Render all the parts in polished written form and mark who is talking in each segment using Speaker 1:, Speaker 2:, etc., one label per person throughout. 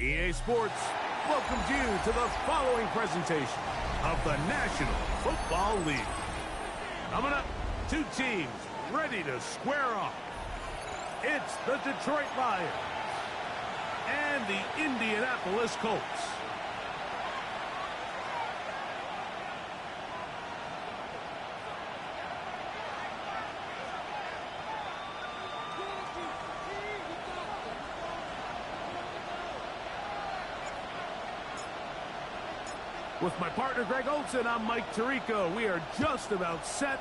Speaker 1: EA Sports welcomes you to the following presentation of the National Football League. Coming up, two teams ready to square off. It's the Detroit Lions and the Indianapolis Colts. With my partner, Greg Olson, I'm Mike Tirico. We are just about set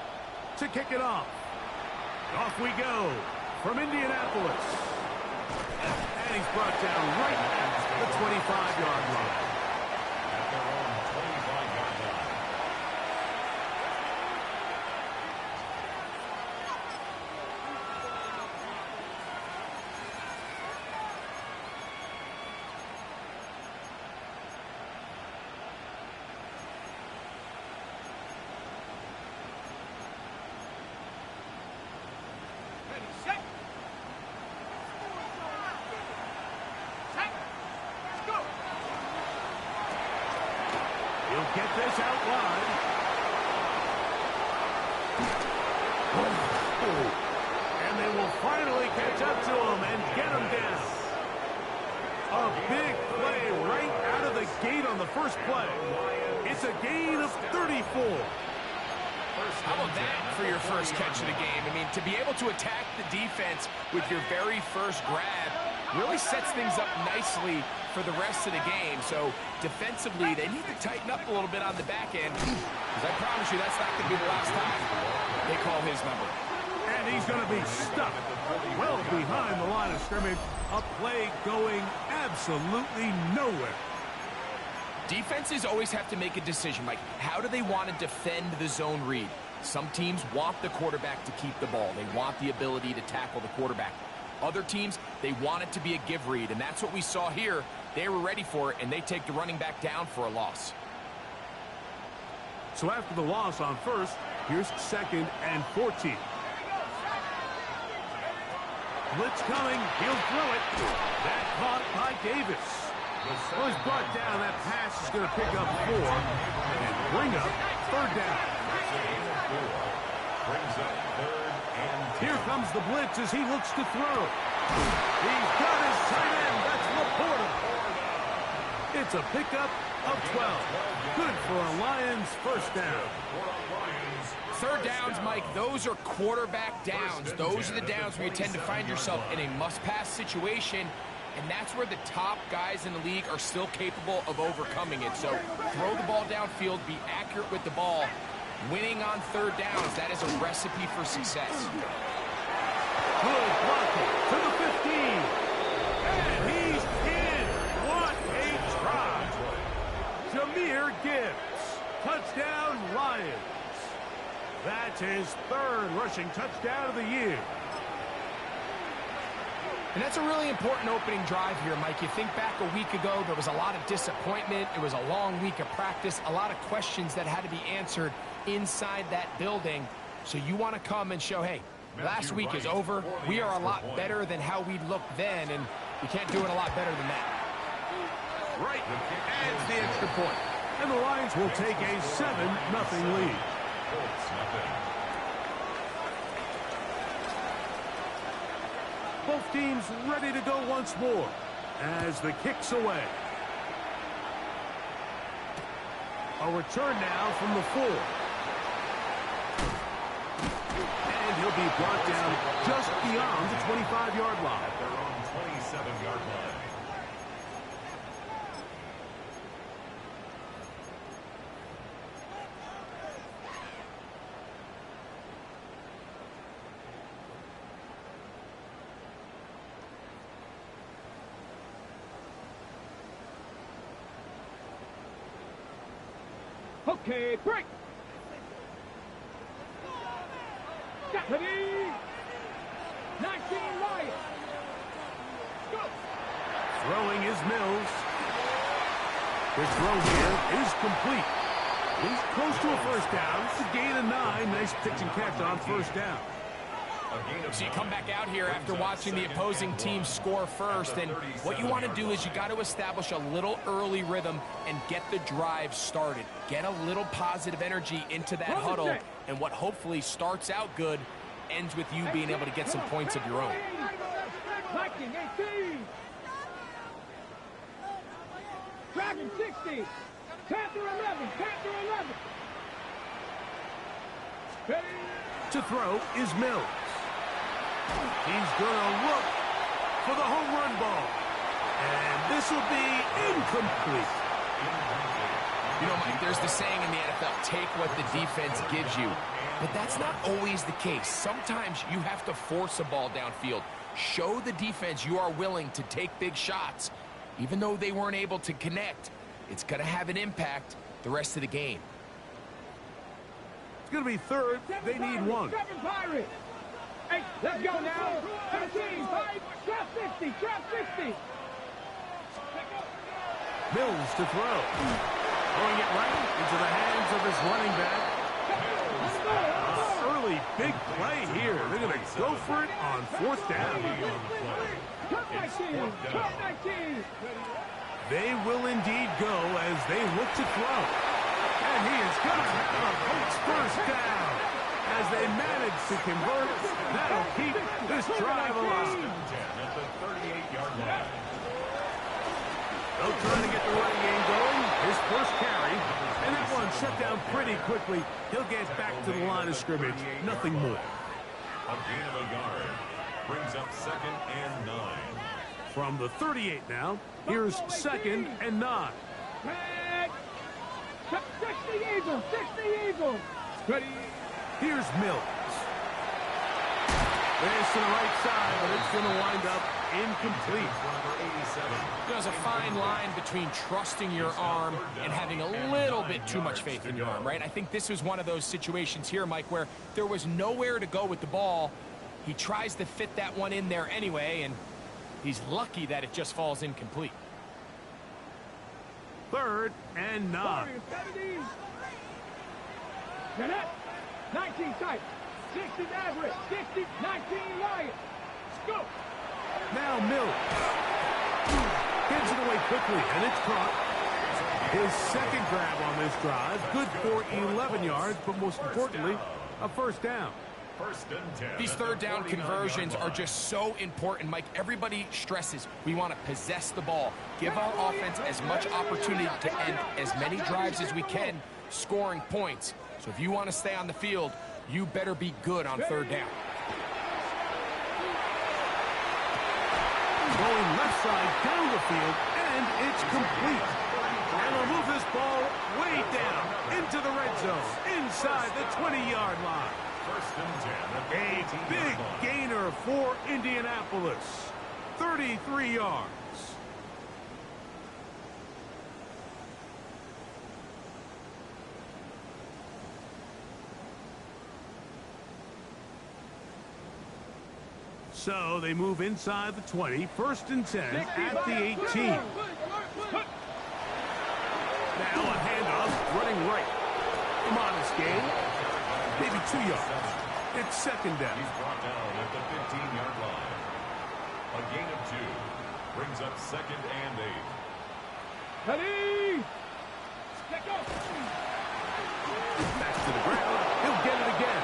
Speaker 1: to kick it off. Off we go from Indianapolis. And he's brought down right at the 25-yard line.
Speaker 2: At their own 25-yard line.
Speaker 1: Get this out wide. And they will finally catch up to him and get him down. A big play right out of the gate on the first play. It's a gain of 34.
Speaker 3: How about that for your first catch of the game? I mean, to be able to attack the defense with your very first grab really sets things up nicely for the rest of the game. So defensively, they need to tighten up a little bit on the back end, because I promise you that's not going to be the last time they call his number.
Speaker 1: And he's going to be stuck well behind the line of scrimmage. A play going absolutely nowhere.
Speaker 3: Defenses always have to make a decision, Mike. How do they want to defend the zone read? Some teams want the quarterback to keep the ball. They want the ability to tackle the quarterback. Other teams, they want it to be a give read, and that's what we saw here. They were ready for it, and they take the running back down for a loss.
Speaker 1: So after the loss on first, here's 2nd and 14. Blitz coming. He'll throw it. That caught by Davis. Well, he's brought down. That pass is going to pick up 4 and bring up 3rd down.
Speaker 2: Brings up 3rd and 10.
Speaker 1: Here comes the blitz as he looks to throw. He's got his tight end. That's Laporta. It's a pickup of 12. Good for a Lions first down.
Speaker 3: 3rd downs, Mike, those are quarterback downs. Those are the downs where you tend to find yourself in a must-pass situation, and that's where the top guys in the league are still capable of overcoming it. So throw the ball downfield, be accurate with the ball. Winning on 3rd downs, that is a recipe for success.
Speaker 1: Good blocking to the 15. And he's in. What a try. Jahmyr Gibbs. Touchdown, Lions. That's his 3rd rushing touchdown of the year.
Speaker 3: And that's a really important opening drive here, Mike. You think back a week ago, there was a lot of disappointment. It was a long week of practice, a lot of questions that had to be answered inside that building. So you want to come and show, hey, last week is over. We are a lot better than how we looked then, and we can't do it a lot better than that.
Speaker 1: Right, adds the extra point. And the Lions will take a 7-0 lead. Both teams ready to go once more as the kick's away. A return now from the 4. And he'll be brought down just beyond the 25-yard line.
Speaker 2: At their own 27-yard line.
Speaker 4: Okay, break. Deputy 19 Lions. Go.
Speaker 1: Throwing is Mills. His throw here is complete. He's close to a first down. It's a gain of 9. Nice pitch and catch on first down.
Speaker 3: So you come back out here after watching the opposing team score first, and what you want to do is you got to establish a little early rhythm and get the drive started. Get a little positive energy into that huddle, and what hopefully starts out good ends with you being able to get some points of your own.
Speaker 4: 19-18. Dragon 60. Panther 11. Panther 11. Ready?
Speaker 1: To throw is Mills. He's going to look for the home run ball. And this will be incomplete.
Speaker 3: You know, Mike, there's the saying in the NFL, take what the defense gives you. But that's not always the case. Sometimes you have to force a ball downfield. Show the defense you are willing to take big shots. Even though they weren't able to connect, it's going to have an impact the rest of the game.
Speaker 1: It's going to be third. They need one.
Speaker 4: Hey, let's go now. 13, 5, trap 50, trap 50.
Speaker 1: Mills to throw. Throwing it right into the hands of his running back. Early big play here. They're going to go for it on fourth down. They will indeed go as they look to throw. And he is going to have a Colts first down. As they manage to convert, that'll keep this drive alive.
Speaker 2: At the 38-yard line.
Speaker 1: They'll try to get the running game going. His first carry. And that one shut down pretty quickly. He'll get back to the line of scrimmage. Nothing more.
Speaker 2: A gain of a yard. Brings up 2nd and 9.
Speaker 1: From the 38 now, here's 2nd and 9.
Speaker 4: 60 Eagles, 60 Eagles. Ready?
Speaker 1: Here's Mills. There's to the right side, but it's going to wind up incomplete.
Speaker 3: There's a fine line between trusting your arm and having a little bit too much faith in your arm, right? I think this was one of those situations here, Mike, where there was nowhere to go with the ball. He tries to fit that one in there anyway, and he's lucky that it just falls incomplete.
Speaker 1: 3rd and 9.
Speaker 4: 19 tight. 60 Maverick. 60, 19 Lions. Go.
Speaker 1: Now Mills. Gets it away quickly, and it's caught. His second grab on this drive. Good for 11 yards, but most importantly, a first down.
Speaker 3: These third down conversions are just so important, Mike. Everybody stresses we want to possess the ball, give our offense as much opportunity to end as many drives as we can, scoring points. So if you want to stay on the field, you better be good on third down.
Speaker 1: Going left side down the field, and it's complete. And they'll move this ball way down into the red zone, inside the 20-yard line. A big gainer for Indianapolis. 33 yards. So they move inside the 20, 1st and 10 at the 18. Now a handoff, running right. A modest gain, maybe 2 yards. It's 2nd down.
Speaker 2: He's brought down at the 15-yard line. A gain of 2 brings up 2nd and 8.
Speaker 4: Ready? Let go.
Speaker 1: Back to the ground. He'll get it again.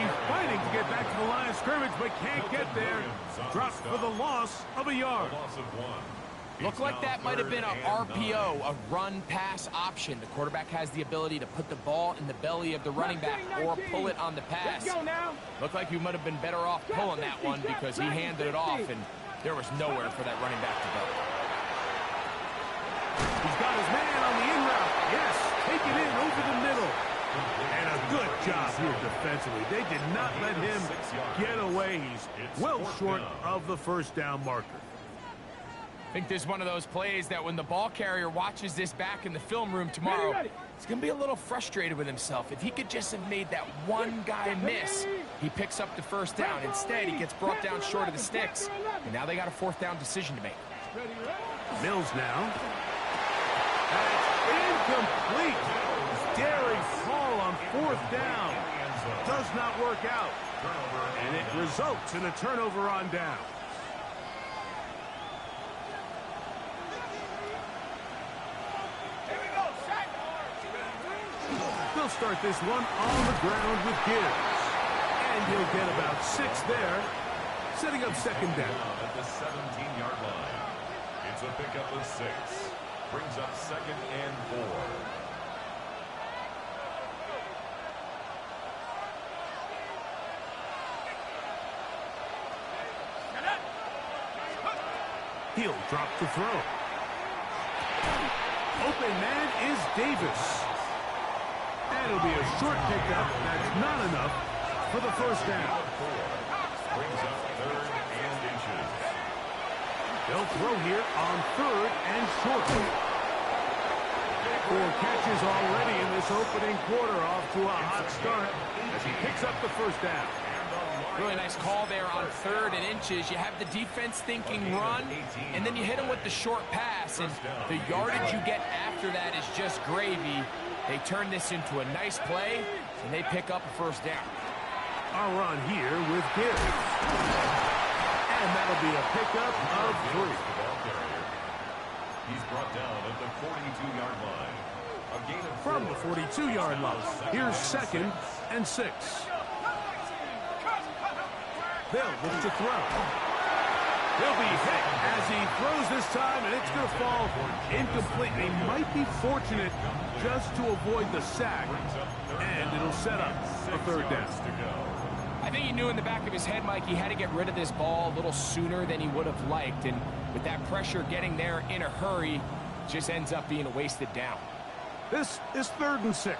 Speaker 1: He's fighting to get back to the line of scrimmage, but can't get there. Drops for the loss of a yard.
Speaker 2: Loss of 1.
Speaker 3: Looked like that might have been a RPO, a run-pass option. The quarterback has the ability to put the ball in the belly of the running back or pull it on the pass. Looked like he might have been better off pulling that one because he handed it off, and there was nowhere for that running back to go.
Speaker 1: He's got his man on the in route. Yes, take it in over the middle. And a good job here defensively. They did not let him get away. He's well short of the first down marker.
Speaker 3: I think this is one of those plays that when the ball carrier watches this back in the film room tomorrow, he's going to be a little frustrated with himself. If he could just have made that one guy miss, he picks up the first down. Instead, he gets brought down short of the sticks, and now they got a 4th down decision to make.
Speaker 1: Mills now. That's incomplete. Daring call on 4th down. does not work out. And it results in a turnover on down. They'll start this one on the ground with Gibbs. And he'll get about 6 there, setting up second down.
Speaker 2: At the 17-yard line. It's a pickup of 6. Brings up second and 4.
Speaker 1: He'll drop the throw. Open man is Davis. And it'll be a short pickup. That's not enough for the first down.
Speaker 2: Brings up 3rd and inches.
Speaker 1: They'll throw here on 3rd and short. 4 catches already in this opening quarter, off to a hot start as he picks up the first down.
Speaker 3: Really nice call there on 3rd and inches. You have the defense thinking run, and then you hit them with the short pass, and the yardage you get after that is just gravy. They turn this into a nice play, and they pick up a first down.
Speaker 1: A run here with Gibbs. And that'll be a pickup of 3.
Speaker 2: He's brought down at the 42-yard line. A gain of 4.
Speaker 1: From the 42-yard line, here's 2nd and 6. They'll look to throw. He'll be hit as he throws this time, and it's going to fall incomplete. They might be fortunate just to avoid the sack, and it'll set up a 3rd down.
Speaker 3: I think he knew in the back of his head, Mike, he had to get rid of this ball a little sooner than he would have liked, and with that pressure getting there in a hurry, just ends up being a wasted down.
Speaker 1: This is 3rd and 6.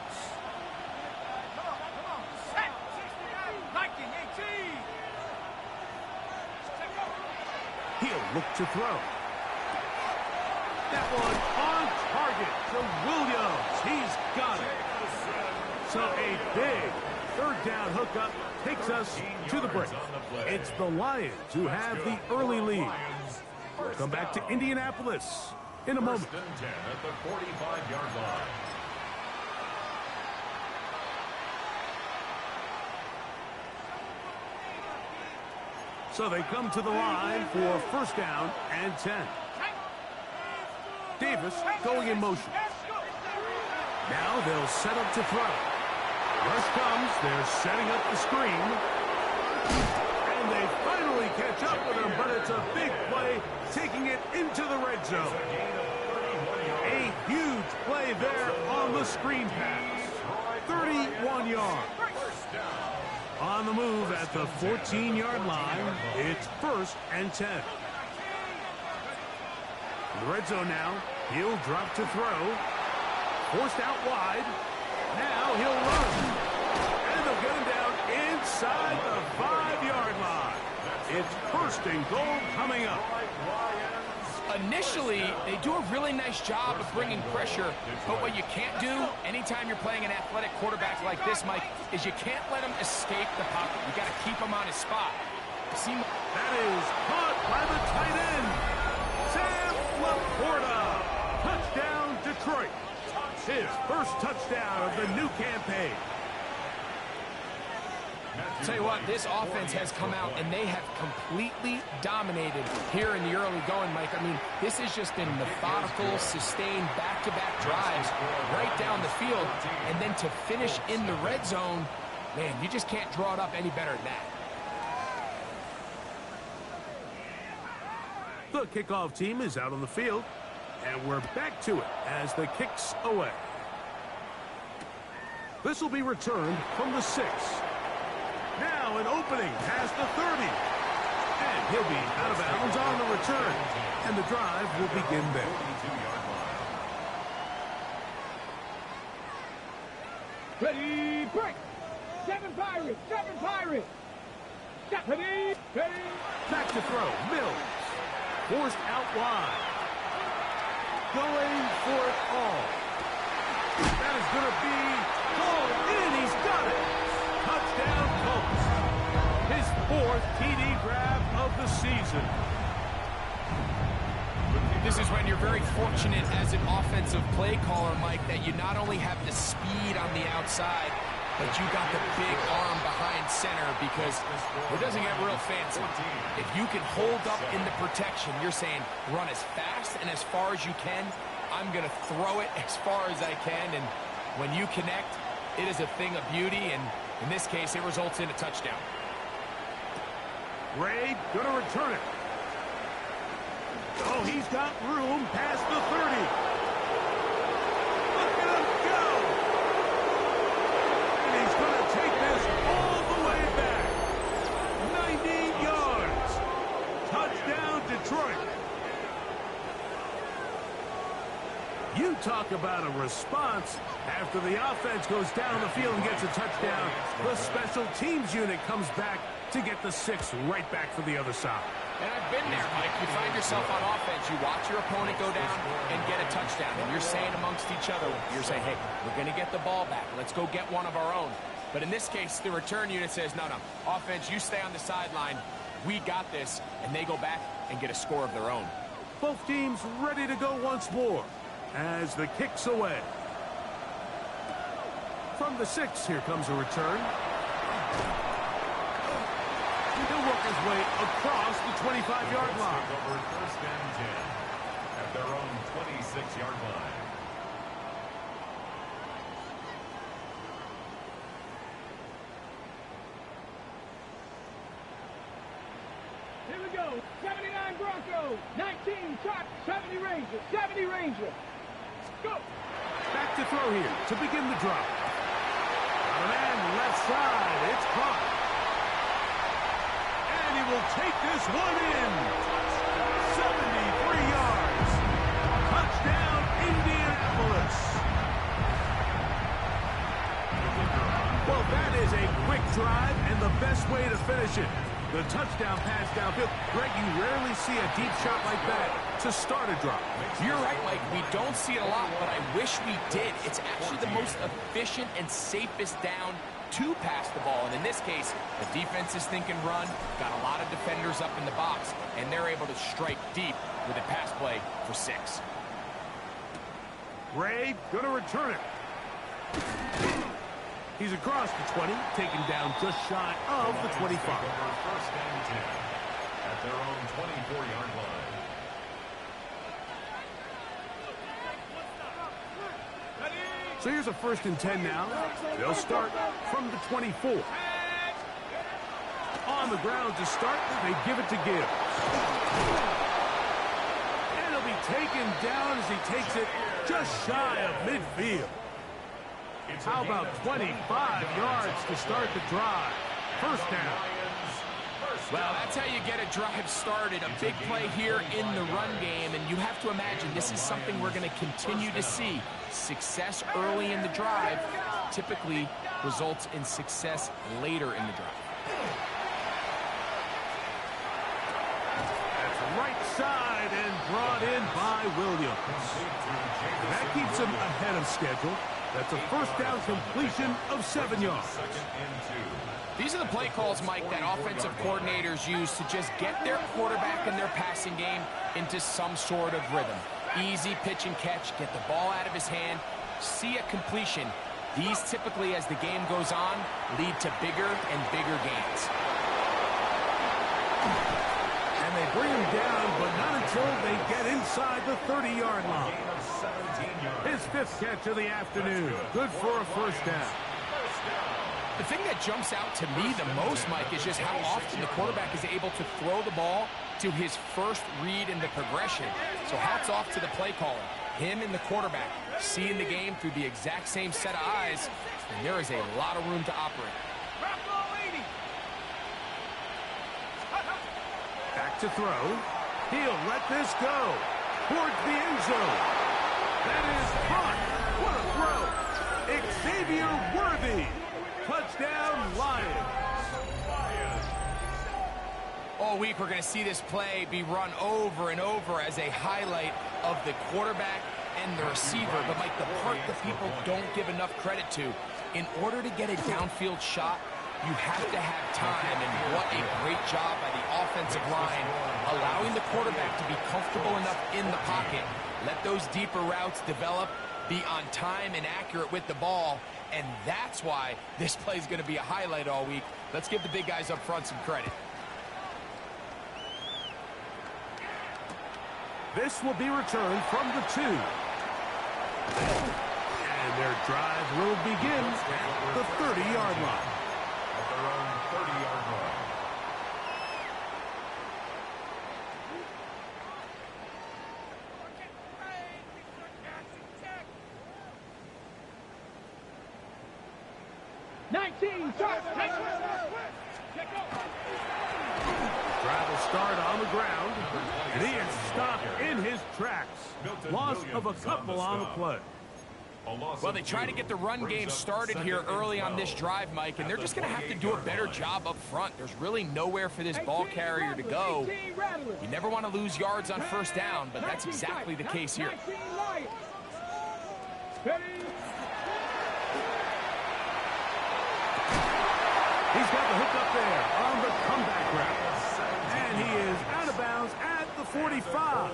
Speaker 1: He'll look to throw. That one on target to Williams. He's got it. So a big 3rd down hookup takes us to the break. It's the Lions who have the early lead. We'll come back to Indianapolis in a moment.
Speaker 2: 1st and 10 at the 45-yard line.
Speaker 1: So they come to the line for 1st down and 10. Davis going in motion. Now they'll set up to throw. Rush comes. They're setting up the screen. And they finally catch up with him, but it's a big play, taking it into the red zone. A huge play there on the screen pass. 31 yards. On the move at the 14-yard line, it's 1st and 10. In the red zone now, he'll drop to throw. Forced out wide. Now he'll run. And they'll get him down inside the 5-yard line. It's 1st and goal coming up.
Speaker 3: Initially, they do a really nice job of bringing pressure, but what you can't do anytime you're playing an athletic quarterback like this, Mike, is you can't let him escape the pocket. You got to keep him on his spot.
Speaker 1: That is caught by the tight end, Sam Laporta. Touchdown, Detroit. His 1st touchdown of the new campaign.
Speaker 3: Tell you what, this offense has come out and they have completely dominated here in the early going, Mike. I mean, this has just been methodical, sustained back-to-back drives right down the field. And then to finish in the red zone, man, you just can't draw it up any better than that.
Speaker 1: The kickoff team is out on the field, and we're back to it as the kick's away. This will be returned from the 6. Now an opening past the 30. And he'll be out of bounds on the return. And the drive will begin there.
Speaker 4: Ready, break! 7 Pirates! 7 Pirates! Ready, ready!
Speaker 1: Back to throw. Mills. Forced out wide. Going for it all. That is going to be called in. He's got it. Touchdown, Colts. His 4th TD grab of the season.
Speaker 3: This is when you're very fortunate as an offensive play caller, Mike, that you not only have the speed on the outside, but you got the big arm behind center because it doesn't get real fancy. If you can hold up in the protection, you're saying run as fast and as far as you can. I'm going to throw it as far as I can, and when you connect, it is a thing of beauty, and in this case, it results in a touchdown.
Speaker 1: Ray going to return it. Oh, he's got room past the 30. Look at him go. And he's going to take this all the way back. 90 yards. Touchdown, Detroit. You talk about a response. After the offense goes down the field and gets a touchdown, the special teams unit comes back to get the 6 right back for the other side.
Speaker 3: And I've been there, Mike. You find yourself on offense, you watch your opponent go down and get a touchdown, and you're saying amongst each other, you're saying, hey, we're going to get the ball back. Let's go get one of our own. But in this case, the return unit says, no, offense, you stay on the sideline. We got this, and they go back and get a score of their own.
Speaker 1: Both teams ready to go once more as the kick's away. From the 6, here comes a return. He'll work his way across the 25-yard line.
Speaker 2: Over first and 10 at their own 26-yard line.
Speaker 4: Here we go. 79 Broncos, 19 Top, 70 Rangers, 70 Rangers. Go.
Speaker 1: Back to throw here to begin the drive. Got a man left side. It's caught. And he will take this one in. 73 yards. Touchdown, Indianapolis. Well, that is a quick drive and the best way to finish it. The touchdown pass downfield. Greg, you rarely see a deep shot like that to start a drive.
Speaker 3: You're right, Mike. We don't see it a lot, but I wish we did. It's actually the most efficient and safest down to pass the ball. And in this case, the defense is thinking run, got a lot of defenders up in the box, and they're able to strike deep with a pass play for 6.
Speaker 1: Ray going to return it. He's across the 20, taken down just shy of the 25.
Speaker 2: First and 10 at their own 24-yard line.
Speaker 1: So here's a 1st and 10 now. They'll start from the 24. On the ground to start, they give it to Gibbs. And he'll be taken down as he takes it just shy of midfield. How about 25 yards to start the drive? First down.
Speaker 3: Well, that's how you get a drive started. A big play here in the run game, and you have to imagine this is something we're going to continue to see. Success early in the drive typically results in success later in the drive.
Speaker 1: That's right side and brought in by Williams. That keeps him ahead of schedule. That's a first down completion of 7 yards.
Speaker 3: These are the play calls, Mike, that offensive coordinators use to just get their quarterback and their passing game into some sort of rhythm. Easy pitch and catch, get the ball out of his hand, see a completion. These typically, as the game goes on, lead to bigger and bigger gains.
Speaker 1: And they bring him down, but not until they get inside the 30-yard line. His 5th catch of the afternoon. Good for a first down.
Speaker 3: The thing that jumps out to me the most, Mike, is just how often the quarterback is able to throw the ball to his first read in the progression. So hats off to the play caller. Him and the quarterback seeing the game through the exact same set of eyes, and there is a lot of room to operate.
Speaker 1: Back to throw. He'll let this go towards the end zone. That is caught. What a throw. Xavier Worthy. Touchdown, Lions.
Speaker 3: All week we're going to see this play be run over and over as a highlight of the quarterback and the receiver. But, Mike, the part that people don't give enough credit to, in order to get a downfield shot, you have to have time, and what a great job by the offensive line, allowing the quarterback to be comfortable enough in the pocket, let those deeper routes develop, be on time and accurate with the ball, and that's why this play is going to be a highlight all week. Let's give the big guys up front some credit.
Speaker 1: This will be returned from the 2. And their drive will begin at the 30-yard line.
Speaker 2: At their own 30-yard line.
Speaker 1: Drive will start on the ground, and he is stopped in his tracks. Loss of a couple on the play.
Speaker 3: Well, they try to get the run game started here early on this drive, Mike, and they're just going to have to do a better job up front. There's really nowhere for this ball carrier to go. You never want to lose yards on first down, but that's exactly the case here.
Speaker 1: He's got the hook up there on the comeback route. And he is out of bounds at the 45.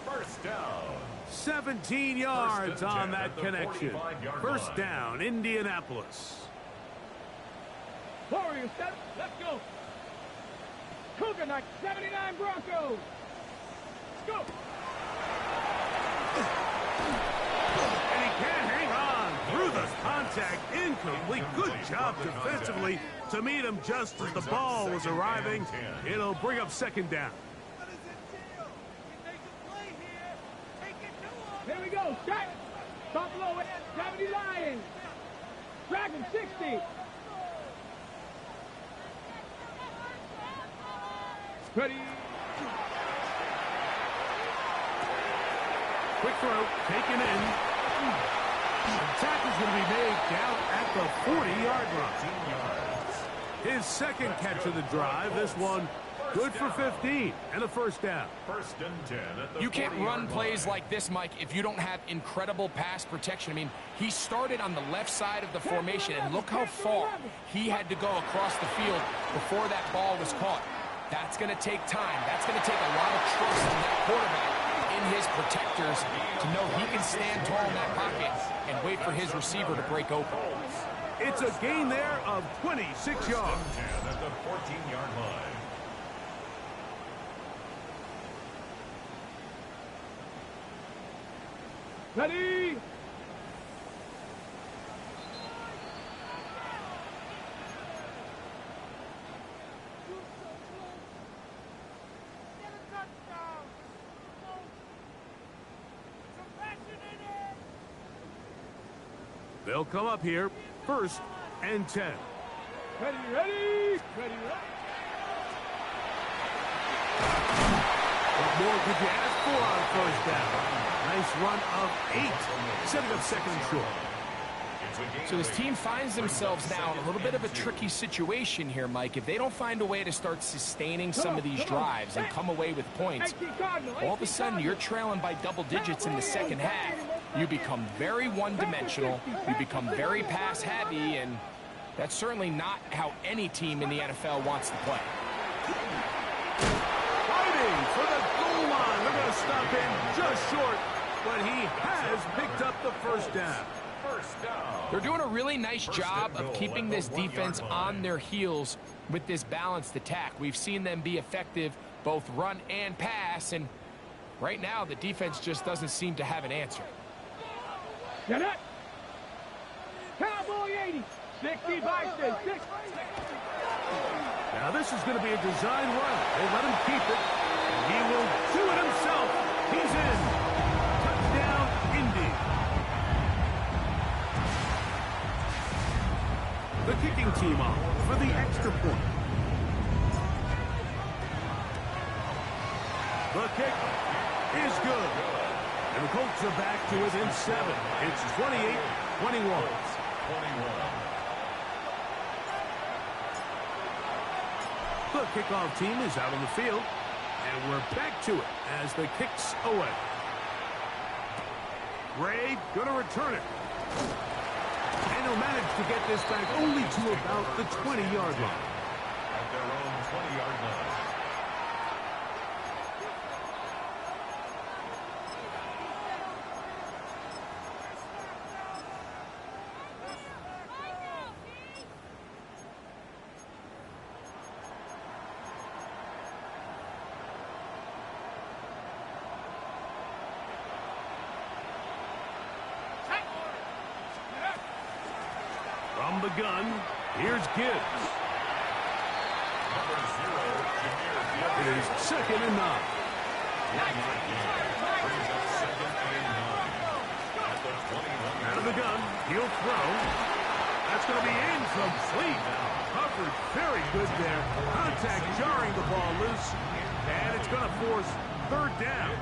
Speaker 2: First down.
Speaker 1: 17 yards on that connection. First down, Indianapolis.
Speaker 4: Warriors, let's go. Cougar Knight, 79 Broncos. Let's go.
Speaker 1: And he can't hang on through the contact. Incomplete. Good job defensively to meet him just as the ball was arriving. It'll bring up second down.
Speaker 4: Here we go. Shot. Buffalo 70 Lions. Dragon 60. Ready.
Speaker 1: Quick throw. Taken in. The tackle's going to be made down at the 40-yard line. His second catch of the drive. This one good for 15 and a first down.
Speaker 2: First and 10 at the
Speaker 3: You can't run plays like this, Mike, if you don't have incredible pass protection. I mean, he started on the left side of the formation, and look how far he had to go across the field before that ball was caught. That's going to take time. That's going to take a lot of trust in that quarterback, in his protectors, to know he can stand tall in that pocket and wait for his receiver to break open.
Speaker 1: It's a gain there of 26 yards.
Speaker 2: 10 at the 14-yard line.
Speaker 4: Ready.
Speaker 1: They'll come up here, first and 10.
Speaker 4: Ready, ready. Ready, ready.
Speaker 1: What more could you ask for on first down? Nice run of 8, setting up second and short.
Speaker 3: So this team finds themselves now in a little bit of a tricky situation here, Mike. If they don't find a way to start sustaining some of these drives and come away with points, all of a sudden you're trailing by double digits in the second half. You become very one-dimensional, you become very pass-heavy, and that's certainly not how any team in the NFL wants to play.
Speaker 1: Fighting for the goal line. They're going to stop him just short, but he has picked up the first down.
Speaker 3: They're doing a really nice job of keeping this defense on their heels with this balanced attack. We've seen them be effective both run and pass, and right now the defense just doesn't seem to have an answer.
Speaker 4: Get it. Cowboy 80. 65 6.
Speaker 1: Now this is going to be a design run. They let him keep it, and he will do it himself. He's in. Touchdown, Indy. The kicking team on for the extra point. The kick is good. And the Colts are back to within 7. It's 28-21. The kickoff team is out on the field. And we're back to it as the kick's away. Ray going to return it. And he'll manage to get this back only to about the 20-yard line.
Speaker 2: At their own 20-yard line.
Speaker 1: From the gun, here's Gibbs. It is 2nd and 9. Out of the gun, he'll throw. That's going to be incomplete. Covered very good there. Contact jarring the ball loose. And it's going to force 3rd down.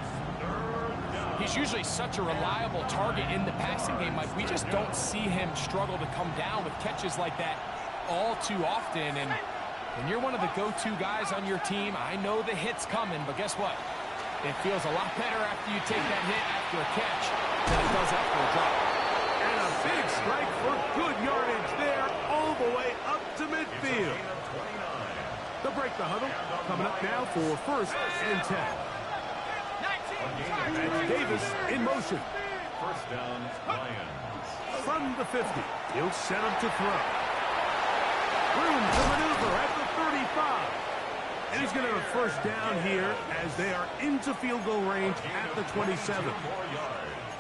Speaker 3: He's usually such a reliable target in the passing game, Mike. We just don't see him struggle to come down with catches like that all too often. And when you're one of the go-to guys on your team, I know the hit's coming, but guess what? It feels a lot better after you take that hit after a catch than it does after a drop.
Speaker 1: And a big strike for good yardage there, all the way up to midfield. They'll break the huddle. Coming up now for 1st and 10. That's Davis in motion.
Speaker 2: 1st down, Lions.
Speaker 1: From the 50, he'll set him to throw. Room to maneuver at the 35. And he's going to have a 1st down here as they are into field goal range at the 27.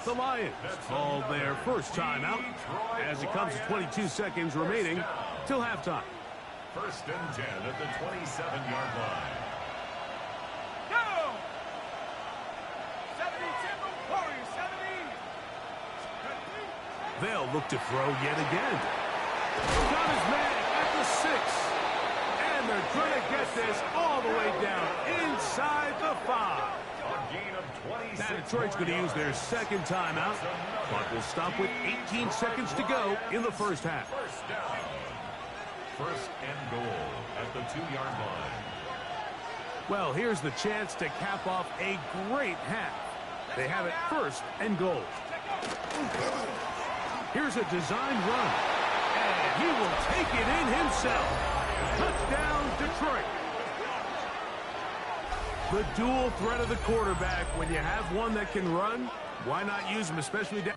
Speaker 1: The Lions called their 1st timeout as it comes to 22 seconds remaining till halftime.
Speaker 2: 1st and 10 at the 27-yard line.
Speaker 4: Go! 72, Warriors, 70.
Speaker 1: They'll look to throw yet again. Got his man at the 6. And they're trying to get this all the way down inside the 5.
Speaker 2: A gain of 26.
Speaker 1: Now Detroit's going to use their 2nd timeout. Clock will stop with 18 seconds to go in the 1st half.
Speaker 2: 1st down. 1st and goal at the 2-yard line.
Speaker 1: Well, here's the chance to cap off a great half. They have it 1st and goal. Here's a designed run. And he will take it in himself. Touchdown, Detroit. The dual threat of the quarterback. When you have one that can run, why not use him, especially down?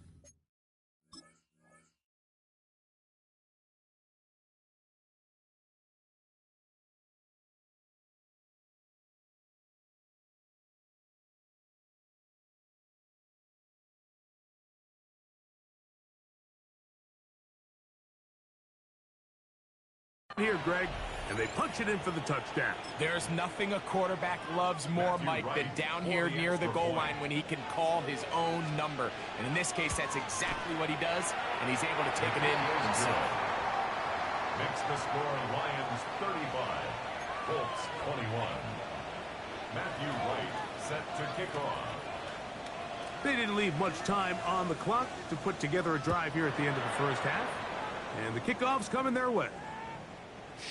Speaker 1: Here, Greg, and they punch it in for the touchdown.
Speaker 3: There's nothing a quarterback loves more, Mike, than down here near the goal line when he can call his own number. And in this case, that's exactly what he does, and he's able to take it in himself.
Speaker 2: Makes the score Lions 35, Colts 21. Matthew Wright set to kick off.
Speaker 1: They didn't leave much time on the clock to put together a drive here at the end of the 1st half. And the kickoff's coming their way.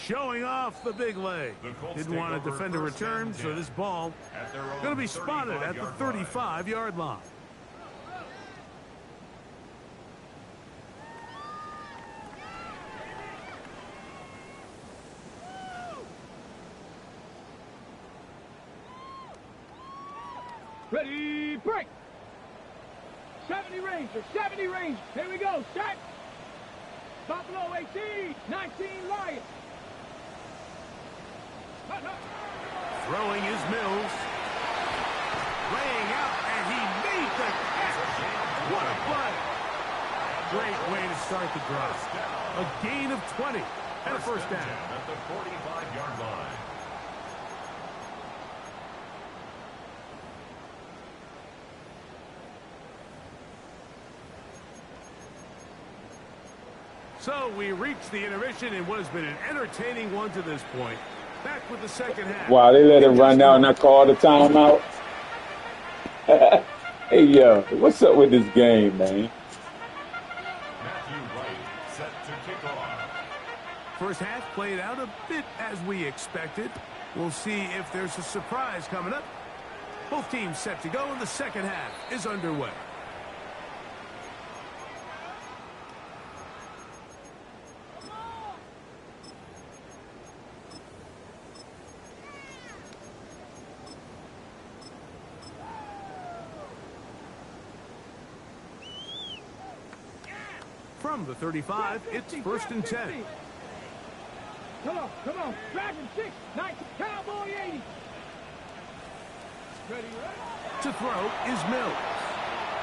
Speaker 1: Showing off the big leg. Didn't want to defend a return, so this ball going to be spotted at the 35-yard line.
Speaker 4: Ready, break! 70 Rangers, 70 Rangers. Here we go, set! Buffalo 18, 19 Lions.
Speaker 1: Throwing is Mills. Laying out, and he made the catch. What a play. Great way to start the drive. A gain of 20 and a 1st down.
Speaker 2: At the 45-yard line.
Speaker 1: So we reach the intermission in what has been an entertaining one to this point. Back with the 2nd half.
Speaker 5: Wow, they let him run down and I called the timeout. Hey, yo, what's up with this game, man?
Speaker 2: Matthew Wright set to kick off.
Speaker 1: 1st half played out a bit as we expected. We'll see if there's a surprise coming up. Both teams set to go, and the 2nd half is underway. From the 35, it's 1st and 10.
Speaker 4: Come on. Dragon 6, 9, Cowboy 80. Ready, right?
Speaker 1: To throw is Mills.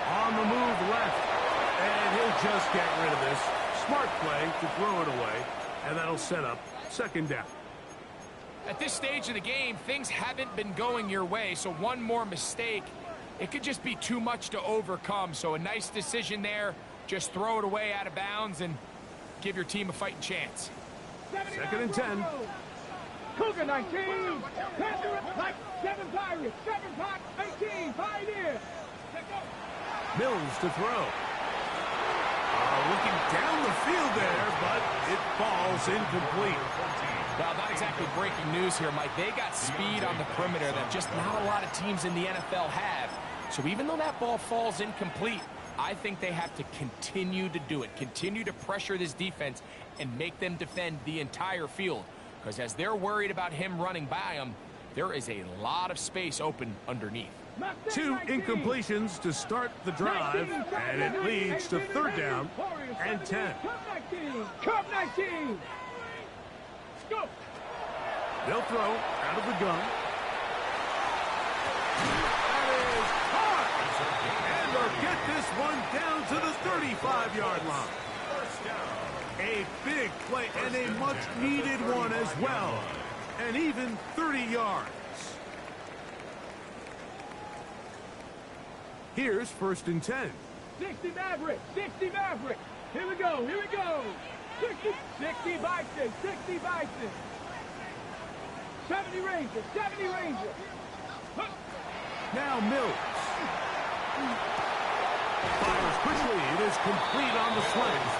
Speaker 1: On the move left. And he'll just get rid of this. smart play to throw it away, and that'll set up second down.
Speaker 3: At this stage of the game, things haven't been going your way, so one more mistake, it could just be too much to overcome. So a nice decision there. Just throw it away out of bounds and give your team a fighting chance.
Speaker 1: Second and 10.
Speaker 4: Cougar 19. Like 7 Pirates. 7 Pirates. 18. Pioneer.
Speaker 1: Mills to throw. Looking down the field there, but it falls incomplete.
Speaker 3: Well, not exactly breaking news here, Mike. They got speed on the perimeter that just not a lot of teams in the NFL have. So even though that ball falls incomplete, I think they have to continue to do it. Continue to pressure this defense and make them defend the entire field. Because as they're worried about him running by them, there is a lot of space open underneath.
Speaker 1: 2 incompletions to start the drive, and it leads to third down and 10.
Speaker 4: Cup 19. Go.
Speaker 1: They'll throw out of the gun. That is hard. And they'll get this one down to the 35-yard line. A big play and a much-needed one as well. And even 30 yards. Here's first and 10.
Speaker 4: 60 Maverick. 60 Maverick. Here we go. Here we go. 60 Bison. 60 Bison. 70 Rangers. 70 Rangers.
Speaker 1: Now Mills. Fires quickly. It is complete on the slant.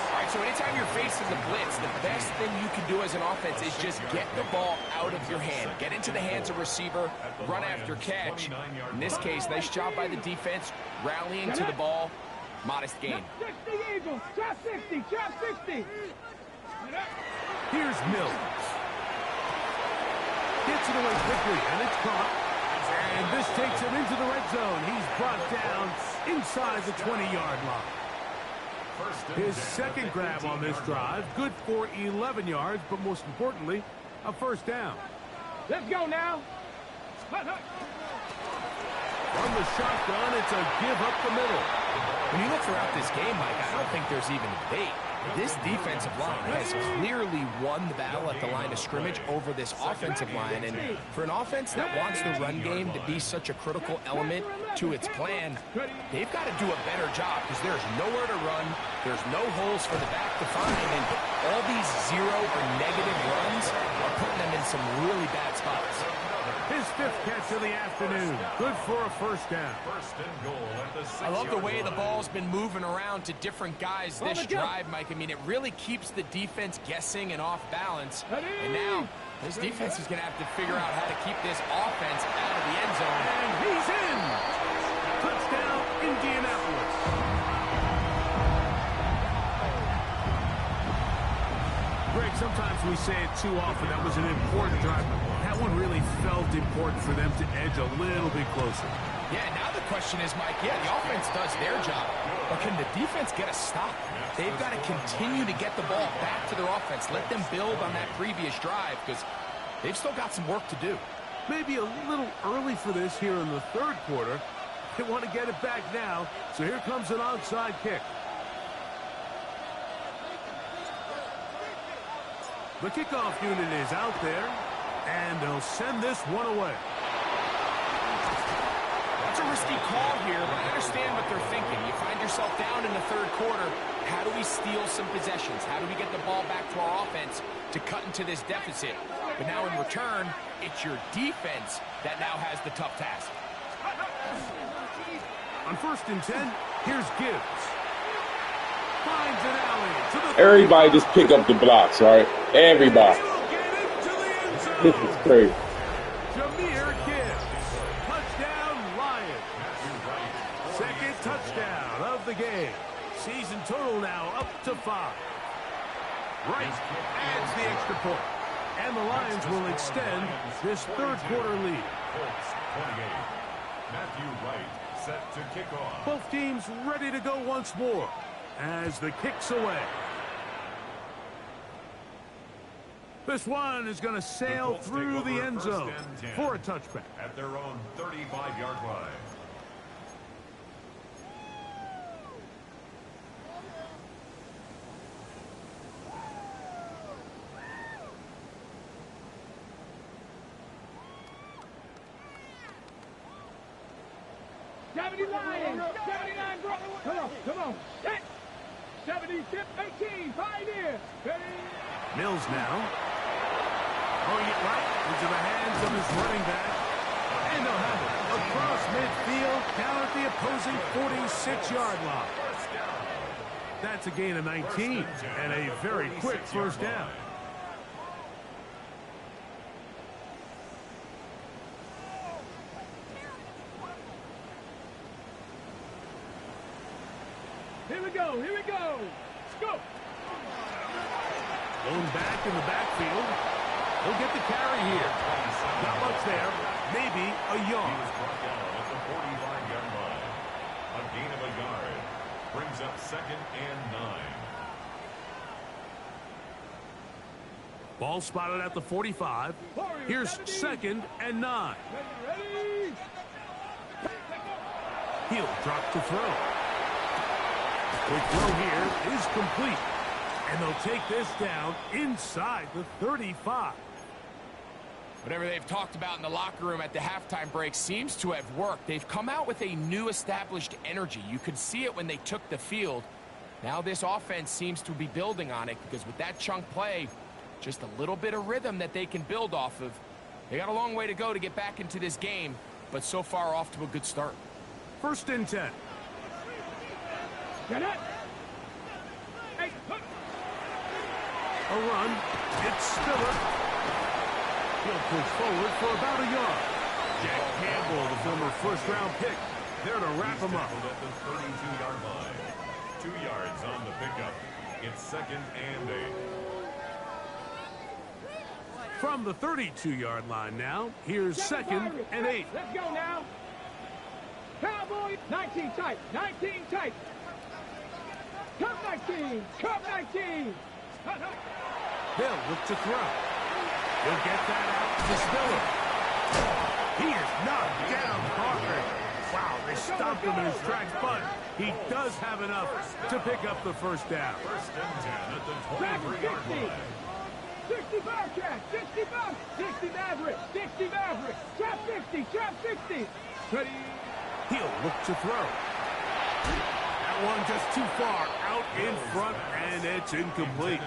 Speaker 3: All right, so anytime you're facing the blitz, the best thing you can do as an offense is just get the ball out of your hand. Get into the hands of receiver, run after catch. In this case, nice job by the defense, rallying to the ball. Modest gain.
Speaker 4: 60 Eagles. Chop 60. Chop 60.
Speaker 1: Here's Mills. Gets it away quickly, and it's caught. And this takes him into the red zone. He's brought down inside the 20-yard line. His second grab on this drive, good for 11 yards, but most importantly, a first down.
Speaker 4: Let's go now.
Speaker 1: From the shotgun, it's a give up the middle.
Speaker 3: When you look throughout this game, Mike, I don't think there's even a debate. This defensive line has clearly won the battle at the line of scrimmage over this offensive line. And for an offense that wants the run game to be such a critical element to its plan, they've got to do a better job because there's nowhere to run. There's no holes for the back to find. And all these zero or negative runs are putting them in some really bad spots.
Speaker 1: His 5th catch of the afternoon. Good for a first down.
Speaker 3: I love the way the ball's been moving around to different guys this drive, Mike. I mean, it really keeps the defense guessing and off balance. And now, this defense is going to have to figure out how to keep this offense out of the end zone.
Speaker 1: And he's in. Touchdown, Indianapolis. Greg, sometimes we say it too often. That was an important drive. That one really felt important for them to edge a little bit closer.
Speaker 3: Yeah, now the question is, Mike, yeah, the offense does their job, but can the defense get a stop? They've got to continue to get the ball back to their offense. Let them build on that previous drive because they've still got some work to do.
Speaker 1: Maybe a little early for this here in the third quarter. They want to get it back now, so here comes an onside kick. The kickoff unit is out there, and they'll send this one away.
Speaker 3: That's a risky call here, but I understand what they're thinking. You find yourself down in the third quarter. How do we steal some possessions? How do we get the ball back to our offense to cut into this deficit? But now in return, it's your defense that now has the tough task.
Speaker 1: On first and 10, here's Gibbs. Finds an alley to the
Speaker 5: Everybody just pick up the blocks, right? Everybody. This is crazy.
Speaker 1: Jahmyr Gibbs. Touchdown, Lions. Second touchdown of the game. Season total now up to 5. Wright adds the extra point. And the Lions will extend this third quarter lead.
Speaker 2: Matthew Wright set to kick off.
Speaker 1: Both teams ready to go once more as the kick's away. This one is going to sail through the end zone for a touchback.
Speaker 2: At their own 35-yard line.
Speaker 4: 70 Lions. 79 Bro. Come on. Set. 70 Tip 18. Pioneer. Ready.
Speaker 1: Mills now. Throwing it right into the hands of his running back. And they'll have it across midfield down at the opposing 46-yard line. That's a gain of 19 and a very quick first down.
Speaker 4: Here we go. Let's go.
Speaker 1: Going back in the backfield. He'll get the carry here. Not much there. Maybe a
Speaker 2: He
Speaker 1: yard.
Speaker 2: was brought down at the 45-yard line. A gain of a yard brings up 2nd and 9.
Speaker 1: Ball spotted at the 45. Here's 2nd and 9.
Speaker 4: Ready.
Speaker 1: He'll drop to throw. Quick throw here is complete. And they'll take this down inside the 35.
Speaker 3: Whatever they've talked about in the locker room at the halftime break seems to have worked. They've come out with a new established energy. You could see it when they took the field. Now this offense seems to be building on it because with that chunk play, just a little bit of rhythm that they can build off of. They got a long way to go to get back into this game, but so far off to a good start.
Speaker 1: 1st and 10.
Speaker 4: Get it. Hey, look.
Speaker 1: A run. It's Spiller. He'll push forward for about a yard. Jack Campbell, the former first-round pick, there to wrap him up.
Speaker 2: At the 32-yard line. 2 yards on the pickup. It's 2nd and 8.
Speaker 1: From the 32-yard line now, here's 2nd and 8.
Speaker 4: Let's go now. Cowboy, 19 tight. 19 tight. Come 19. Come 19.
Speaker 1: They'll look to throw. He'll get that out to Spiller. He is knocked down hard. Wow, they stopped him in his tracks, but he does have enough to pick up the first down.
Speaker 2: 1st and 10 at the
Speaker 4: Back
Speaker 2: 23-yard
Speaker 4: 60.
Speaker 2: line.
Speaker 4: 60 Bearcat. 65. 60 Maverick. 60 Maverick. Trap 60. Trap 60. Ready.
Speaker 1: He'll look to throw. That one just too far out in front, and it's incomplete.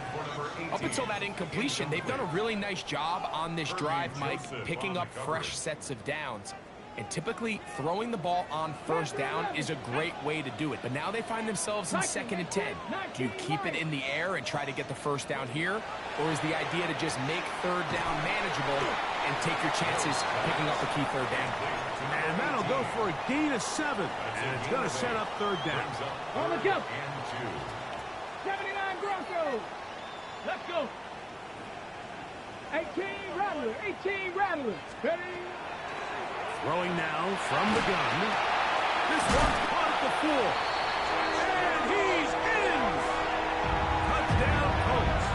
Speaker 3: Up until that incompletion, they've done a really nice job on this drive, Mike, picking up fresh sets of downs. And typically, throwing the ball on first down is a great way to do it. But now they find themselves in 2nd and 10. Do you keep it in the air and try to get the first down here? Or is the idea to just make 3rd down manageable and take your chances picking up a key 3rd down?
Speaker 1: And that'll go for a gain of 7. And it's going to set up 3rd down.
Speaker 4: On the go.
Speaker 2: And 2.
Speaker 4: 79 Broncos. Let's go. 18 Rattler. 18 Rattler. Ready.
Speaker 1: Throwing now from the gun. This one's caught at the floor. And he's in! Touchdown, Colts.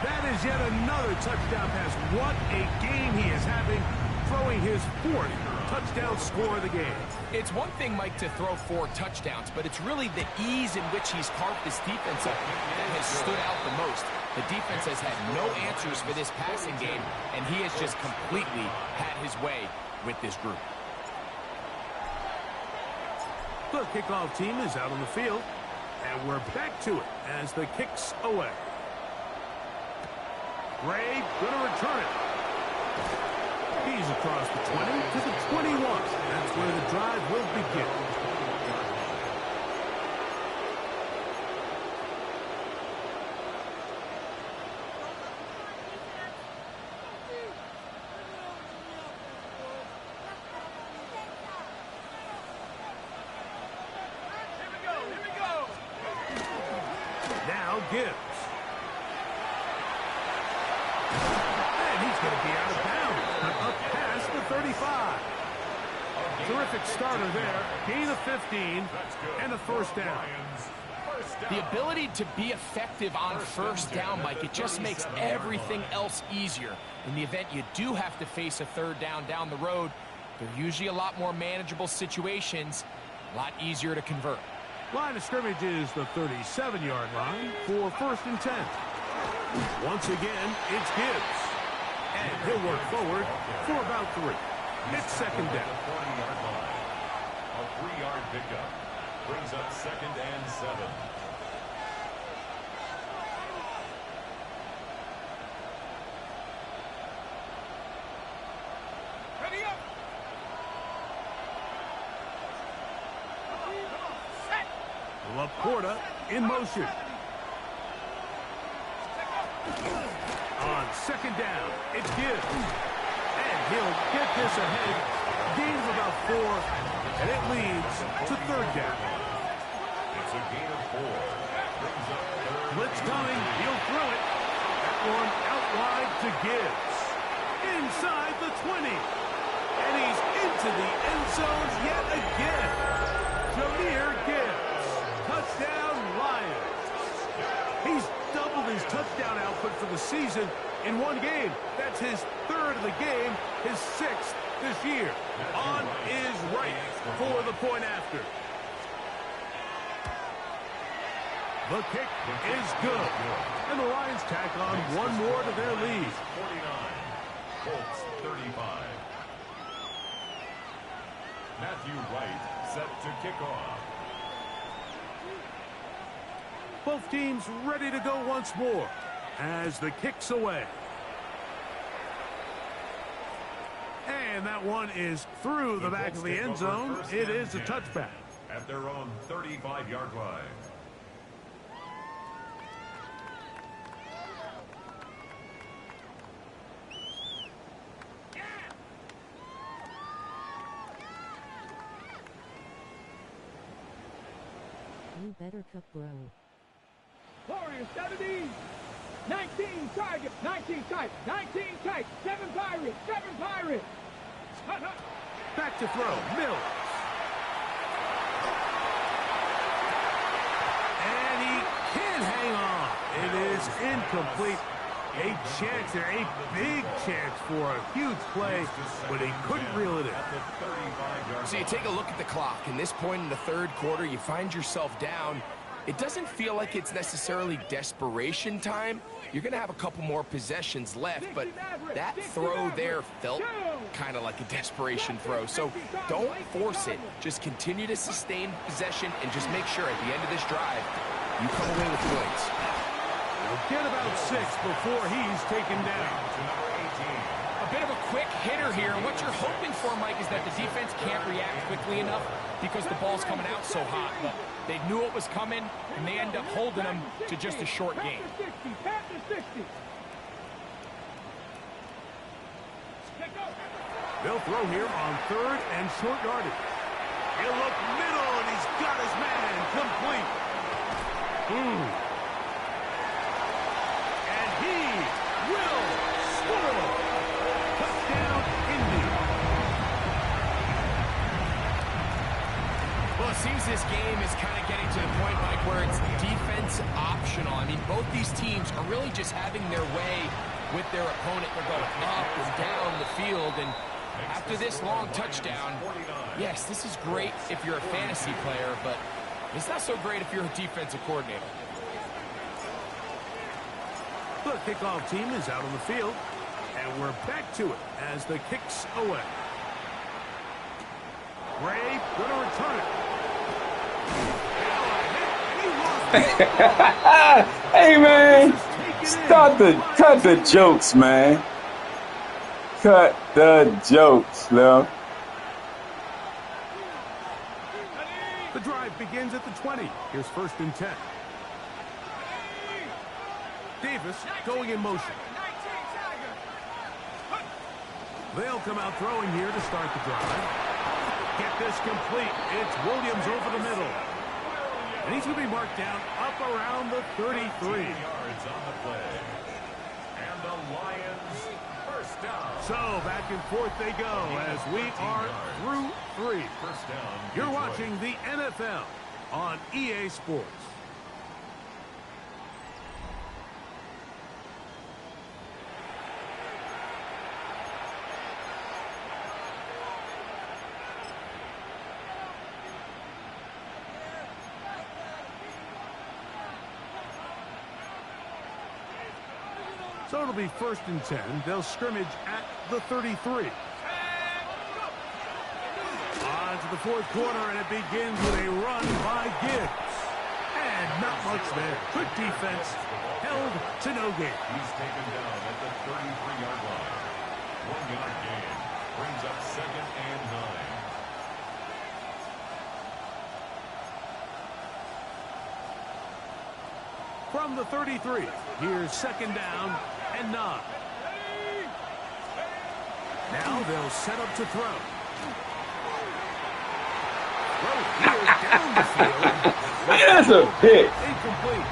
Speaker 1: That is yet another touchdown pass. What a game he is having, throwing his 4th touchdown score of the game.
Speaker 3: It's one thing, Mike, to throw 4 touchdowns, but it's really the ease in which he's carved this defense up that has stood out the most. The defense has had no answers for this passing game, and he has just completely had his way with this group.
Speaker 1: The kickoff team is out on the field, and we're back to it as the kick's away. Gray going to return it. He's across the 20 to the 21. That's where the drive will begin. Now Gibbs. And he's going to be out of bounds, but up past the 35. Terrific starter there. Gain of 15 and a first down.
Speaker 3: The ability to be effective on first down, Mike, it just makes everything else easier. In the event you do have to face a 3rd down the road, they're usually a lot more manageable situations, a lot easier to convert.
Speaker 1: Line of scrimmage is the 37-yard line for 1st and 10. Once again, it's Gibbs. And he'll work forward for about 3. It's second down.
Speaker 2: The 40-yard line. A 3-yard pickup brings up second and 7.
Speaker 4: Ready up. Set.
Speaker 1: Laporta in motion. On second down, it's Gibbs. And he'll get this ahead. Gain of about 4, and it leads to third down.
Speaker 2: It's a gain of 4. Brings up third.
Speaker 1: Blitz coming, he'll throw it. That one out wide to Gibbs. Inside the 20. And he's into the end zone yet again. Jahmyr Gibbs. Touchdown, Lions. He's doubled his touchdown output for the season in one game. That's his 3rd of the game, his 6th this year. On is right for the point after. The kick is good. And the Lions tack on one more to their lead.
Speaker 2: 49. Colts 35. Matthew Wright set to kick off.
Speaker 1: Both teams ready to go once more as the kick's away. And that one is through the back of the end zone. It is a touchback.
Speaker 2: At their own 35-yard line.
Speaker 6: You better cook, bro.
Speaker 4: Warriors 70. 19 target. 19 tight. 19 tight. 7 Pirates. 7 Pirates.
Speaker 1: Back to throw. Mills. And he can't hang on. It is incomplete. A chance there, a big chance for a huge play, but he couldn't reel it in.
Speaker 3: So you take a look at the clock. In this point in the third quarter, you find yourself down. It doesn't feel like it's necessarily desperation time. You're going to have a couple more possessions left, but that throw there felt kind of like a desperation throw. So don't force it. Just continue to sustain possession and just make sure at the end of this drive, you come away with points.
Speaker 1: He'll get about 6 before he's taken down.
Speaker 3: A bit of a quick hitter here. And what you're hoping for, Mike, is that the defense can't react quickly enough because the ball's coming out so hot. But they knew it was coming, and they end up holding them to just a short game.
Speaker 1: They'll throw here on 3rd and short yardage. He'll look middle, and he's got his man complete. And he will score. Touchdown, Indy.
Speaker 3: Well, it seems this game is kind of getting to the point, Mike, where it's defense optional. I mean, both these teams are really just having their way with their opponent. They're going up and down the field, and after this long touchdown, yes, this is great if you're a fantasy player, but it's not so great if you're a defensive coordinator.
Speaker 1: The kickoff team is out on the field, and we're back to it as the kick's away. Ray going to return it.
Speaker 5: Hey, man, cut the jokes, man. Cut the jokes, Lil.
Speaker 1: The drive begins at the 20. Here's 1st and 10. Davis going in motion. They'll come out throwing here to start the drive. Get this complete. It's Williams over the middle. And he's going to be marked down up around the 33.
Speaker 2: Yards on the play. And the Lions first down.
Speaker 1: So back and forth they go as we are through 3.
Speaker 2: First down.
Speaker 1: You're watching the NFL on EA Sports. So it'll be 1st and 10. They'll scrimmage at the 33. to the fourth quarter, and it begins with a run by Gibbs. And not much there. Good defense. Held to no gain.
Speaker 2: He's taken down at the 33-yard line. 1-yard gain. Brings up second and 9.
Speaker 1: From the 33, here's second down and 9. Now they'll set up to throw. Down the field.
Speaker 5: That's a pick.
Speaker 1: Incomplete.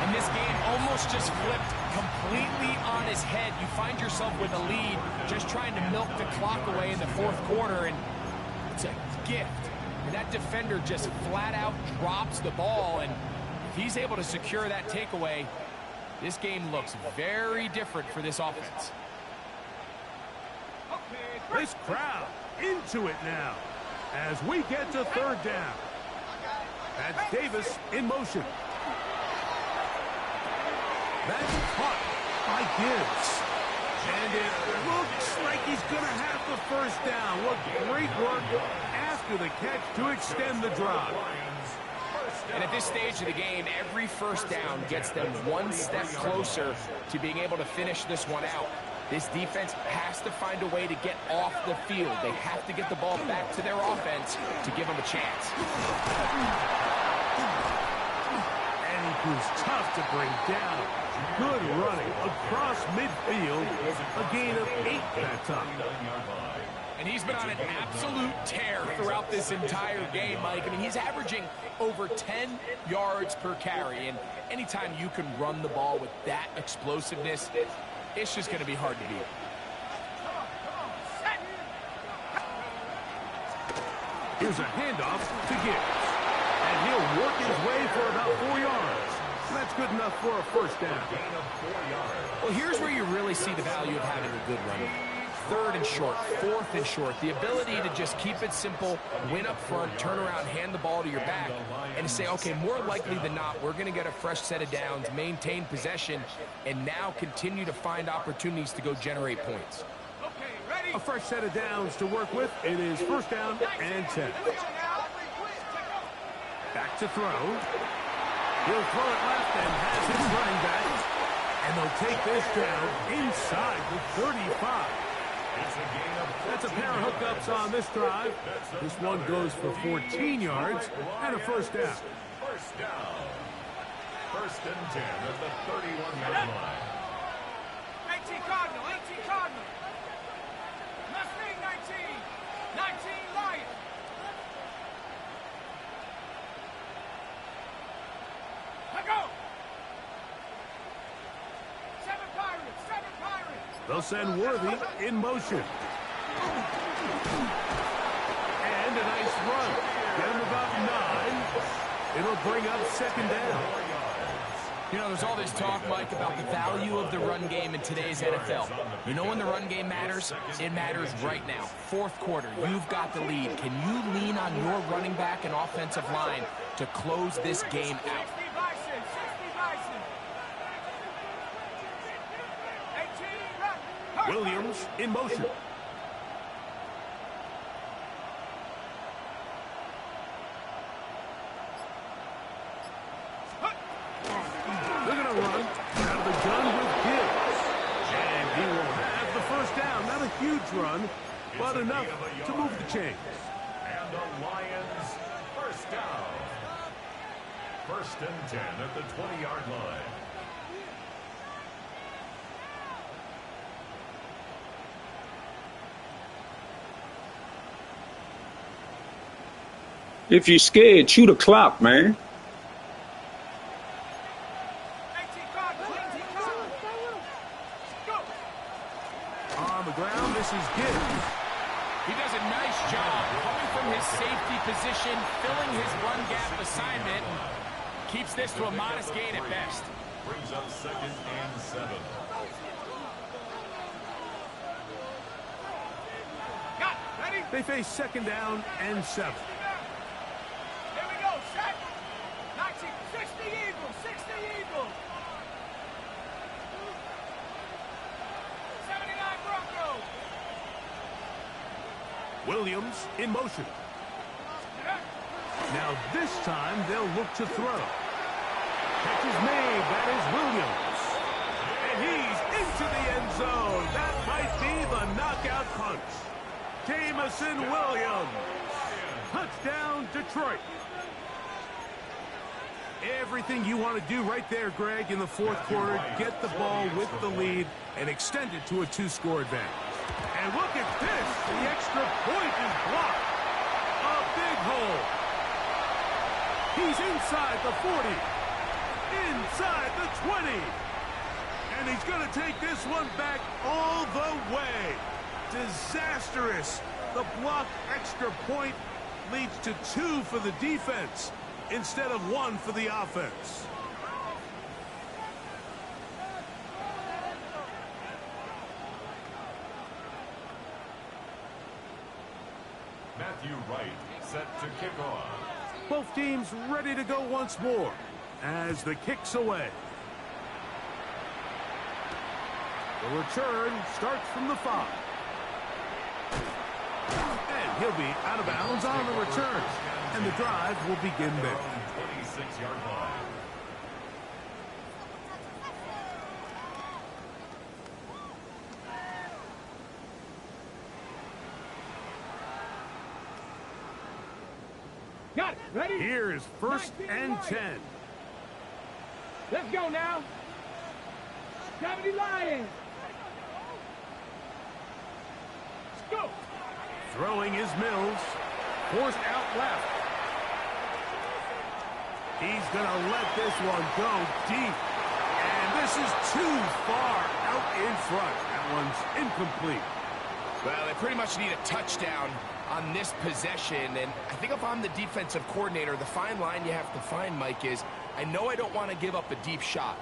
Speaker 3: And this game almost just flipped completely on his head. You find yourself with a lead, just trying to milk the clock away in the fourth quarter, and it's a gift. And that defender just flat out drops the ball, and if he's able to secure that takeaway, this game looks very different for this offense.
Speaker 1: This crowd into it now as we get to third down. That's Davis in motion. That's caught by Gibbs. And it looks like he's going to have the first down. What great work after the catch to extend the drive.
Speaker 3: And at this stage of the game, every first down gets them one step closer to being able to finish this one out. This defense has to find a way to get off the field. They have to get the ball back to their offense to give them a chance.
Speaker 1: And he proves tough to bring down. Good running across midfield. A gain of 8 that time.
Speaker 3: And he's been on an absolute tear throughout this entire game, Mike. I mean, he's averaging over 10 yards per carry. And anytime you can run the ball with that explosiveness, it's just going to be hard to beat.
Speaker 1: Here's a handoff to Gibbs. And he'll work his way for about 4 yards. That's good enough for a first down.
Speaker 3: Well, here's where you really see the value of having a good running back. Third and short, fourth and short. The ability to just keep it simple, win up front, turn around, hand the ball to your back, and to say, okay, more likely than not, we're going to get a fresh set of downs, maintain possession, and now continue to find opportunities to go generate points.
Speaker 1: A fresh set of downs to work with. It is first down and 10. Back to throw. He'll throw it left and has his running back. And they'll take this down inside the 35. That's a pair of hookups on this drive. This one goes for 14 yards and a first down.
Speaker 2: First down. First and 10 at the 31-yard line.
Speaker 4: 18 Cardinal, 18 Cardinal. Mustang 19. 19 Lion. Let go. 7 Pirates, 7 Pirates.
Speaker 1: They'll send Worthy in motion. And a nice run. Get him about 9. It'll bring up second down.
Speaker 3: You know, there's all this talk, Mike, about the value of the run game in today's NFL. You know when the run game matters? It matters right now. Fourth quarter, you've got the lead. Can you lean on your running back and offensive line to close this game out?
Speaker 4: 60 Bison, 60 Bison. 18 run.
Speaker 1: Williams in motion. They're going to run out of the gun with Gibbs. And he will have the first down. Not a huge run, but enough to move the chains.
Speaker 2: And the Lions first down. First and 10 at the 20-yard line.
Speaker 5: If you're scared, chew the clock, man.
Speaker 4: 18 Cardinal, 18 Cardinal. Go.
Speaker 1: On the ground, this is Gibbs.
Speaker 3: He does a nice job coming from his safety position, filling his run gap assignment, and keeps this to a modest gain at best.
Speaker 2: Brings up second and 7.
Speaker 4: Got ready.
Speaker 1: They face second down and 7.
Speaker 4: Here we go. Set. 19, 60 Eagles, 60 Eagles. 79 Broncos.
Speaker 1: Williams in motion. Now this time they'll look to throw. Catch is made. That is Williams. And he's into the end zone. That might be the knockout punch. Jamison Williams. Touchdown, Detroit. Everything you want to do right there, Greg, in the fourth quarter. Get the ball with the lead and extend it to a 2-score advantage. And look at this. The extra point is blocked. A big hole. He's inside the 40. Inside the 20. And he's going to take this one back all the way. Disastrous. The blocked extra point leads to 2 for the defense instead of 1 for the offense.
Speaker 2: Matthew Wright set to kick off.
Speaker 1: Both teams ready to go once more as the kick's away. The return starts from the 5. And he'll be out of bounds on the return. And the drive will begin there.
Speaker 2: 26-yard line.
Speaker 4: Got it. Ready?
Speaker 1: Here is 1st and 10.
Speaker 4: Let's go now. 70 Lions. Let's go.
Speaker 1: Throwing is Mills. Forced out left. He's going to let this one go deep. And this is too far out in front. That one's incomplete.
Speaker 3: Well, they pretty much need a touchdown on this possession. And I think if I'm the defensive coordinator, the fine line you have to find, Mike, is I know I don't want to give up a deep shot,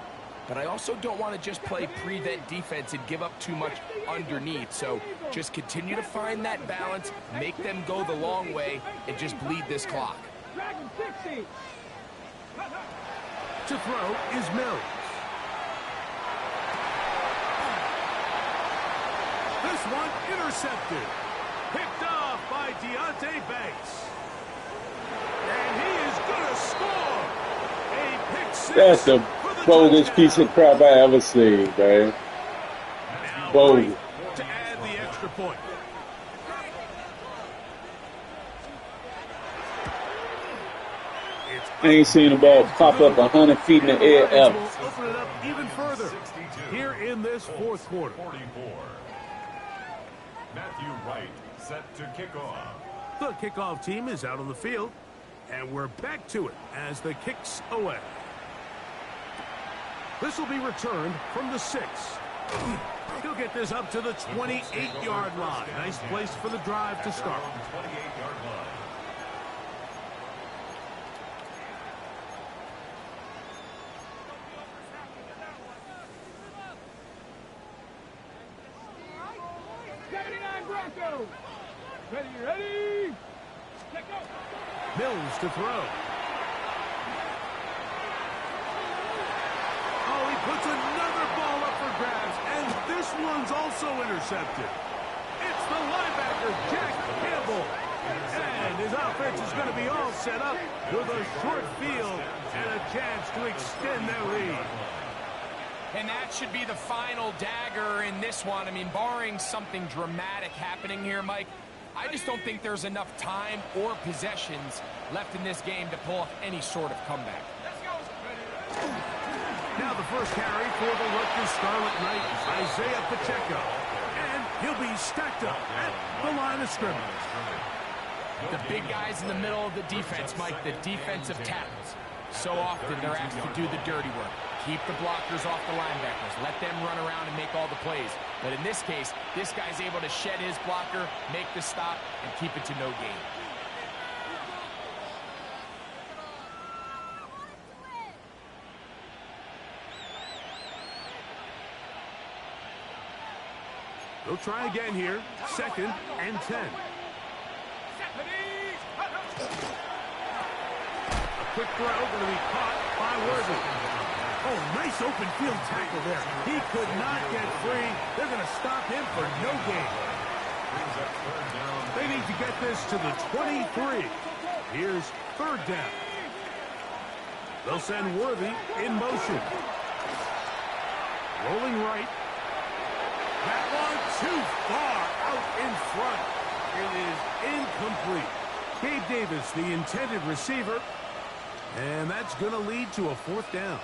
Speaker 3: but I also don't want to just play prevent defense and give up too much underneath. So just continue to find that balance, make them go the long way, and just bleed this clock.
Speaker 4: Dragon 60.
Speaker 1: To throw is Mills. This one intercepted. Picked off by Deontay Banks. And he is going to score. A pick 6.
Speaker 5: That's the boldest piece of crap I ever seen, man. Bold.
Speaker 1: To add the extra point.
Speaker 5: I ain't seen the ball pop up 100 feet in the air ever.
Speaker 1: We'll open it up even further here in this fourth quarter.
Speaker 2: 44. Matthew Wright set to kick off.
Speaker 1: The kickoff team is out on the field, and we're back to it as the kick's away. This will be returned from the 6. He'll get this up to the 28-yard line. Nice place for the drive to start.
Speaker 2: 28-yard line.
Speaker 4: Ready, ready. Let's go.
Speaker 1: Mills to throw. Oh, he puts another ball up for grabs, and this one's also intercepted. It's the linebacker, Jack Campbell. And his offense is going to be all set up with a short field and a chance to extend their lead.
Speaker 3: And that should be the final dagger in this one. I mean, barring something dramatic happening here, Mike, I just don't think there's enough time or possessions left in this game to pull off any sort of comeback.
Speaker 1: Now the first carry for the Rutgers Scarlet Knights, Isaiah Pacheco. And he'll be stacked up at the line of scrimmage.
Speaker 3: The big guys in the middle of the defense, Mike, the defensive tackles. So often they're asked to do the dirty work. Keep the blockers off the linebackers. Let them run around and make all the plays. But in this case, this guy's able to shed his blocker, make the stop, and keep it to no gain.
Speaker 1: They'll try again here. 2nd and 10. A quick throw going to be caught by Worthy. Oh, nice open field tackle there. He could not get free. They're going to stop him for no gain. They need to get this to the 23. Here's third down. They'll send Worthy in motion. Rolling right. That one too far out in front. It is incomplete. Gabe Davis, the intended receiver. And that's going to lead to a fourth down.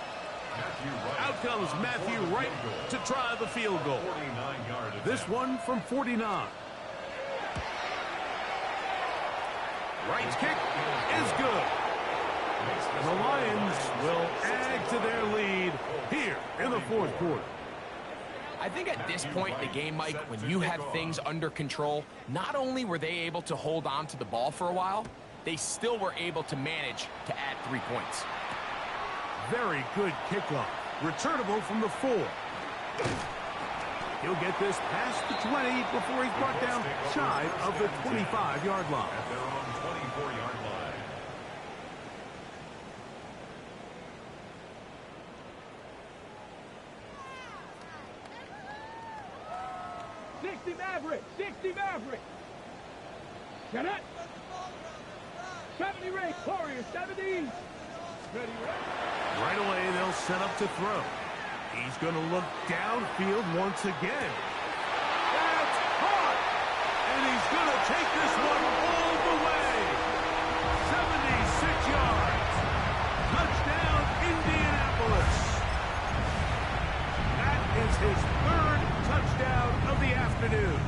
Speaker 1: Out comes Matthew Wright to try the field goal. This one from 49. Wright's kick is good. And the Lions will add to their lead here in the fourth quarter.
Speaker 3: I think at this point in the game, Mike, when you have things under control, not only were they able to hold on to the ball for a while, they still were able to manage to add 3 points.
Speaker 1: Very good kickoff. Returnable from the 4. He'll get this past the 20 before he's brought down shy of the 25-yard line.
Speaker 2: At their own 24-yard line.
Speaker 4: Maverick, 60 Maverick. Get it. 70 range, Warriors, 70. Ready, ready.
Speaker 1: Right away, they'll set up to throw. He's going to look downfield once again. That's caught! And he's going to take this one all the way. 76 yards. Touchdown, Indianapolis. That is his third touchdown of the afternoon.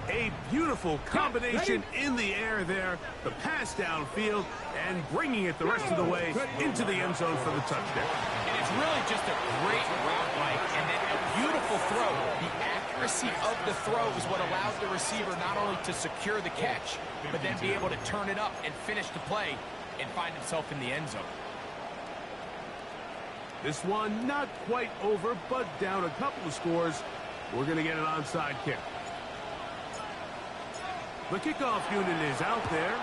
Speaker 1: A beautiful combination in the air there. The pass downfield and bringing it the rest of the way into the end zone for the touchdown.
Speaker 3: And it's really just a great route, Mike, and then a beautiful throw. The accuracy of the throw is what allowed the receiver not only to secure the catch, but then be able to turn it up and finish the play and find himself in the end zone.
Speaker 1: This one not quite over, but down a couple of scores. We're going to get an onside kick. The kickoff unit is out there,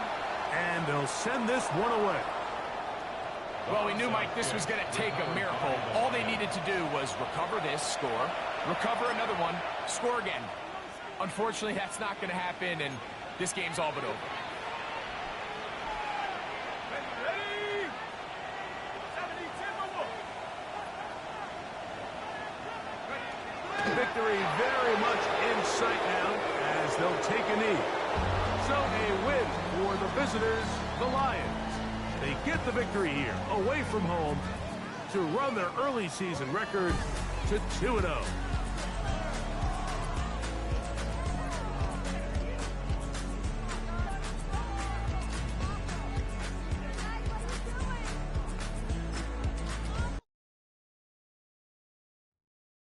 Speaker 1: and they'll send this one away.
Speaker 3: Well, we knew, Mike, this was going to take a miracle. All they needed to do was recover this, score, recover another one, score again. Unfortunately, that's not going to happen, and this game's all but over.
Speaker 4: Ready. 70
Speaker 1: Victory very much in sight now as they'll take a knee. So a win for the visitors, the Lions. They get the victory here, away from home, to run their early season record to 2-0.